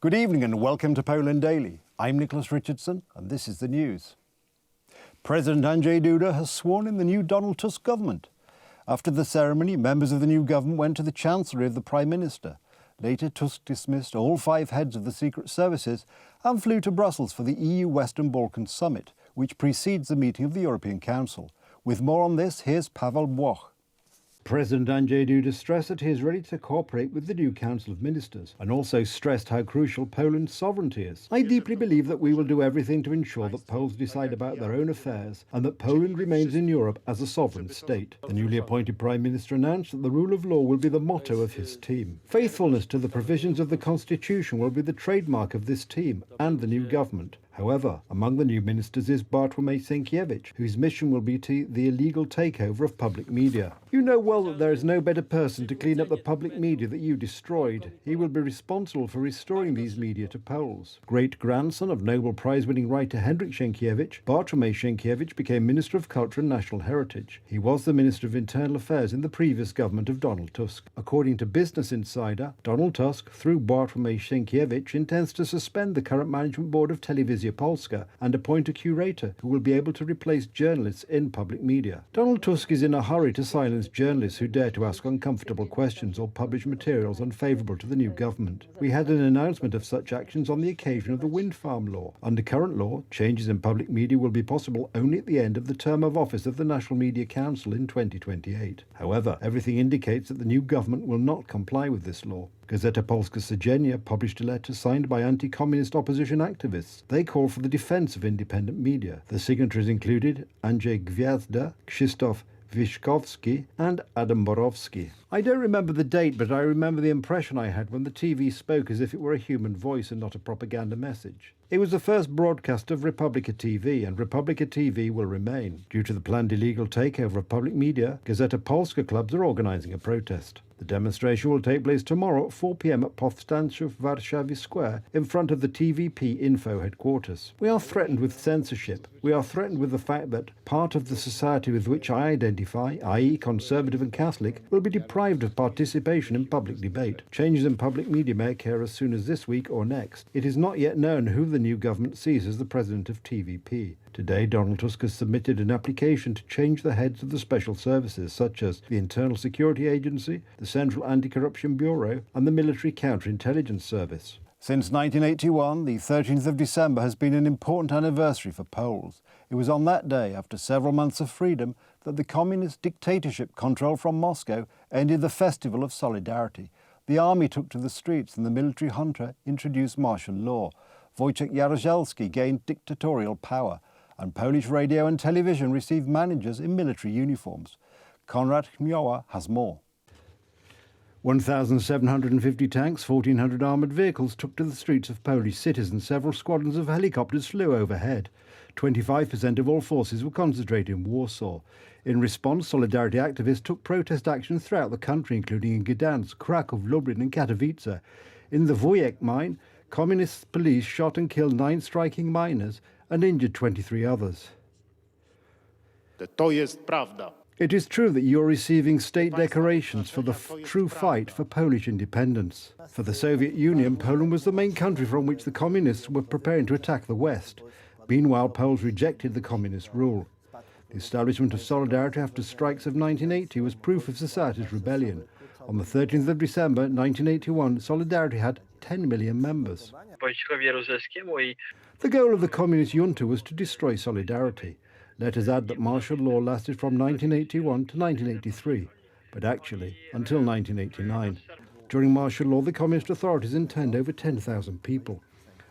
Good evening and welcome to Poland Daily. I'm Nicholas Richardson and this is the news. President Andrzej Duda has sworn in the new Donald Tusk government. After the ceremony, members of the new government went to the Chancellery of the Prime Minister. Later, Tusk dismissed all 5 heads of the secret services and flew to Brussels for the EU Western Balkans Summit, which precedes the meeting of the European Council. With more on this, here's Pavel Błoch. President Andrzej Duda stressed that he is ready to cooperate with the new Council of Ministers and also stressed how crucial Poland's sovereignty is. I deeply believe that we will do everything to ensure that Poles decide about their own affairs and that Poland remains in Europe as a sovereign state. The newly appointed Prime Minister announced that the rule of law will be the motto of his team. Faithfulness to the provisions of the Constitution will be the trademark of this team and the new government. However, among the new ministers is Bartłomiej Sienkiewicz, whose mission will be the illegal takeover of public media. You know well that there is no better person to clean up the public media that you destroyed. He will be responsible for restoring these media to Poles. Great-grandson of Nobel Prize-winning writer Henryk Sienkiewicz, Bartłomiej Sienkiewicz became Minister of Culture and National Heritage. He was the Minister of Internal Affairs in the previous government of Donald Tusk. According to Business Insider, Donald Tusk, through Bartłomiej Sienkiewicz, intends to suspend the current management board of Telewizja Polska and appoint a curator who will be able to replace journalists in public media. Donald Tusk is in a hurry to silence journalists who dare to ask uncomfortable questions or publish materials unfavourable to the new government. We had an announcement of such actions on the occasion of the wind farm law. Under current law, changes in public media will be possible only at the end of the term of office of the National Media Council in 2028. However, everything indicates that the new government will not comply with this law. Gazeta Polska Codziennie published a letter signed by anti-communist opposition activists. They call for the defence of independent media. The signatories included Andrzej Gwiazda, Krzysztof Wiszkowski and Adam Borowski. I don't remember the date, but I remember the impression I had when the TV spoke as if it were a human voice and not a propaganda message. It was the first broadcast of Republika TV, and Republika TV will remain. Due to the planned illegal takeover of public media, Gazeta Polska clubs are organising a protest. The demonstration will take place tomorrow at 4 p.m. at Powstańców Warszawy Square in front of the TVP Info headquarters. We are threatened with censorship. We are threatened with the fact that part of the society with which I identify, i.e. conservative and Catholic, will be deprived of participation in public debate. Changes in public media may occur as soon as this week or next. It is not yet known who the new government sees as the president of TVP. Today, Donald Tusk has submitted an application to change the heads of the special services, such as the Internal Security Agency, the Central Anti-Corruption Bureau, and the Military Counterintelligence Service. Since 1981, the 13th of December has been an important anniversary for Poles. It was on that day, after several months of freedom, that the communist dictatorship controlled from Moscow ended the Festival of Solidarity. The army took to the streets and the military junta introduced martial law. Wojciech Jaruzelski gained dictatorial power, and Polish radio and television received managers in military uniforms. Konrad Chmioła has more. 1,750 tanks, 1,400 armoured vehicles took to the streets of Polish cities and several squadrons of helicopters flew overhead. 25% of all forces were concentrated in Warsaw. In response, Solidarity activists took protest action throughout the country, including in Gdansk, Kraków, Lublin and Katowice. In the Wujek mine, communist police shot and killed 9 striking miners and injured 23 others. To jest prawda. It is true that you are receiving state decorations for the true fight for Polish independence. For the Soviet Union, Poland was the main country from which the communists were preparing to attack the West. Meanwhile, Poles rejected the communist rule. The establishment of Solidarity after strikes of 1980 was proof of society's rebellion. On the 13th of December 1981, Solidarity had 10 million members. The goal of the communist junta was to destroy Solidarity. Let us add that martial law lasted from 1981 to 1983, but actually until 1989. During martial law, the communist authorities interned over 10,000 people.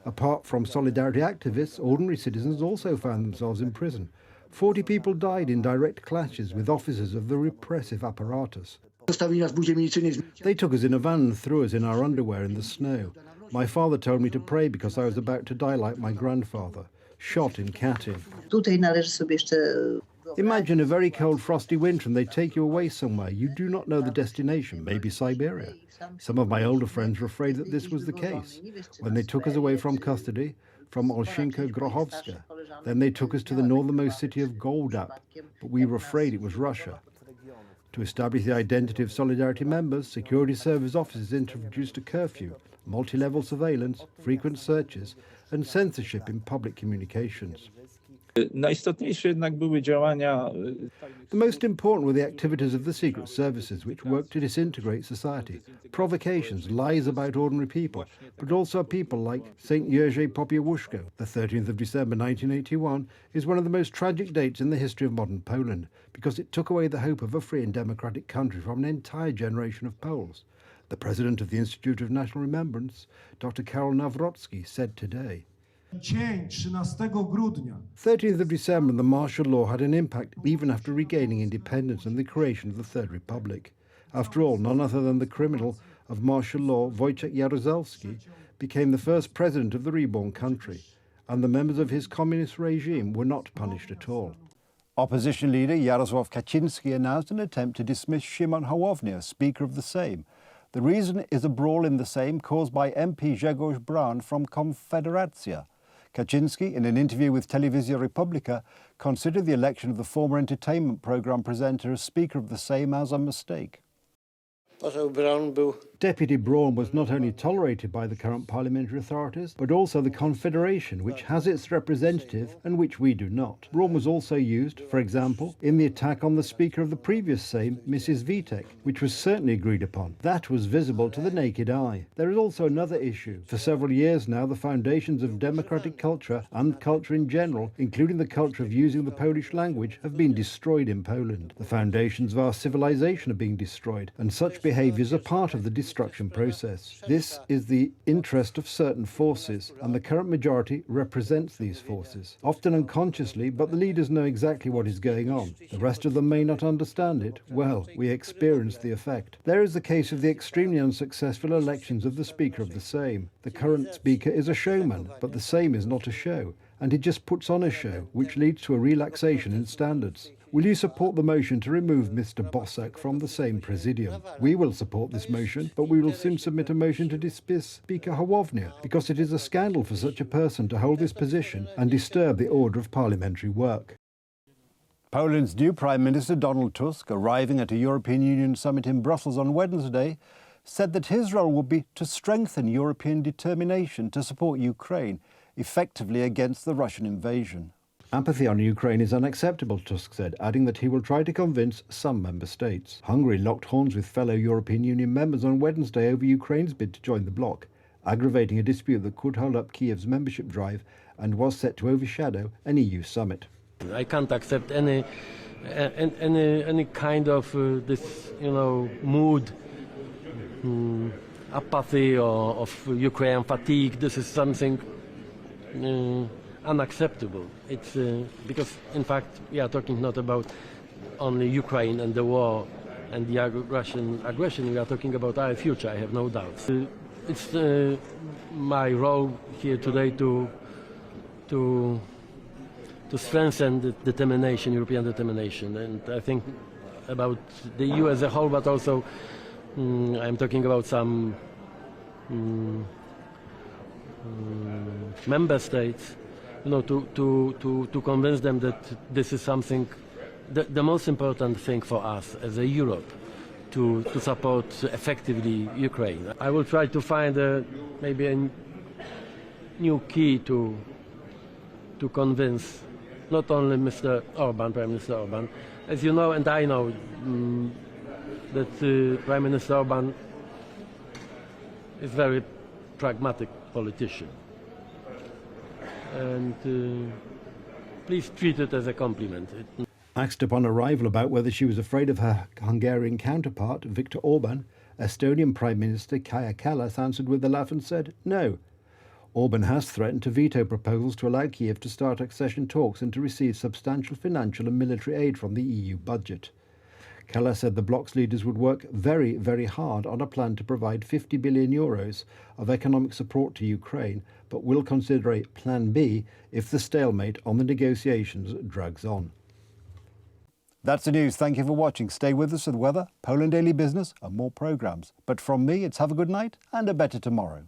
Apart from Solidarity activists, ordinary citizens also found themselves in prison. 40 people died in direct clashes with officers of the repressive apparatus. They took us in a van and threw us in our underwear in the snow. My father told me to pray because I was about to die like my grandfather, shot in Katyn. Imagine a very cold, frosty winter and they take you away somewhere. You do not know the destination, maybe Siberia. Some of my older friends were afraid that this was the case. When they took us away from custody, from Olszynka-Grochowska, then they took us to the northernmost city of Goldap, but we were afraid it was Russia. To establish the identity of Solidarity members, security service officers introduced a curfew. multi-level surveillance, frequent searches and censorship in public communications. Najistotniejsze jednak były działania. The most important were the activities of the secret services, which worked to disintegrate society. Provocations, lies about ordinary people, but also people like St. Jerzy Popiełuszko. The 13th of December 1981 is one of the most tragic dates in the history of modern Poland, because it took away the hope of a free and democratic country from an entire generation of Poles. The president of the Institute of National Remembrance, Dr. Karol Nawrocki, said today. Dzień 13 grudnia 13th of December, the martial law had an impact even after regaining independence and the creation of the Third Republic. After all, none other than the criminal of martial law, Wojciech Jaruzelski, became the first president of the reborn country, and the members of his communist regime were not punished at all. Opposition leader Jarosław Kaczyński announced an attempt to dismiss Szymon Hołownia, Speaker of the Sejm. The reason is a brawl in the Sejm caused by MP Grzegorz Braun from Konfederacja. Kaczyński, in an interview with Telewizja Republika, considered the election of the former entertainment programme presenter as Speaker of the Sejm as a mistake. Deputy Braun was not only tolerated by the current parliamentary authorities, but also the Confederation, which has its representative and which we do not. Braun was also used, for example, in the attack on the Speaker of the previous Sejm, Mrs. Witek, which was certainly agreed upon. That was visible to the naked eye. There is also another issue. For several years now, the foundations of democratic culture and culture in general, including the culture of using the Polish language, have been destroyed in Poland. The foundations of our civilization are being destroyed, and such behaviours are part of the destruction process. This is the interest of certain forces, and the current majority represents these forces, often unconsciously, but the leaders know exactly what is going on. The rest of them may not understand it. Well, we experience the effect. There is the case of the extremely unsuccessful elections of the Speaker of the Sejm. The current Speaker is a showman, but the Sejm is not a show, and he just puts on a show, which leads to a relaxation in standards. Will you support the motion to remove Mr. Bosak from the same presidium? We will support this motion, but we will soon submit a motion to dismiss Speaker Hołownia, because it is a scandal for such a person to hold this position and disturb the order of parliamentary work. Poland's new Prime Minister Donald Tusk, arriving at a European Union summit in Brussels on Wednesday, said that his role would be to strengthen European determination to support Ukraine effectively against the Russian invasion. Apathy on Ukraine is unacceptable, Tusk said, adding that he will try to convince some member states. Hungary locked horns with fellow European Union members on Wednesday over Ukraine's bid to join the bloc, aggravating a dispute that could hold up Kiev's membership drive and was set to overshadow an EU summit. I can't accept any kind of this, mood, apathy or of Ukraine fatigue. This is something unacceptable. It's because, in fact, we are talking not about only Ukraine and the war and the Russian aggression. We are talking about our future, I have no doubts. It's my role here today to strengthen the determination, European determination, and I think about the EU as a whole, but also I'm talking about some member states, to convince them that this is something, the most important thing for us as a Europe, to support effectively Ukraine. I will try to find maybe a new key to convince not only Mr. Orban, Prime Minister Orban, as you know and I know that Prime Minister Orban is a very pragmatic politician. And please treat it as a compliment. Asked upon arrival about whether she was afraid of her Hungarian counterpart, Viktor Orban, Estonian Prime Minister Kaja Kallas answered with a laugh and said no. Orban has threatened to veto proposals to allow Kiev to start accession talks and to receive substantial financial and military aid from the EU budget. Kallas said the bloc's leaders would work very, very hard on a plan to provide 50 billion euros of economic support to Ukraine, but will consider a Plan B if the stalemate on the negotiations drags on. That's the news. Thank you for watching. Stay with us for the weather, Poland Daily Business and more programmes. But from me, it's have a good night and a better tomorrow.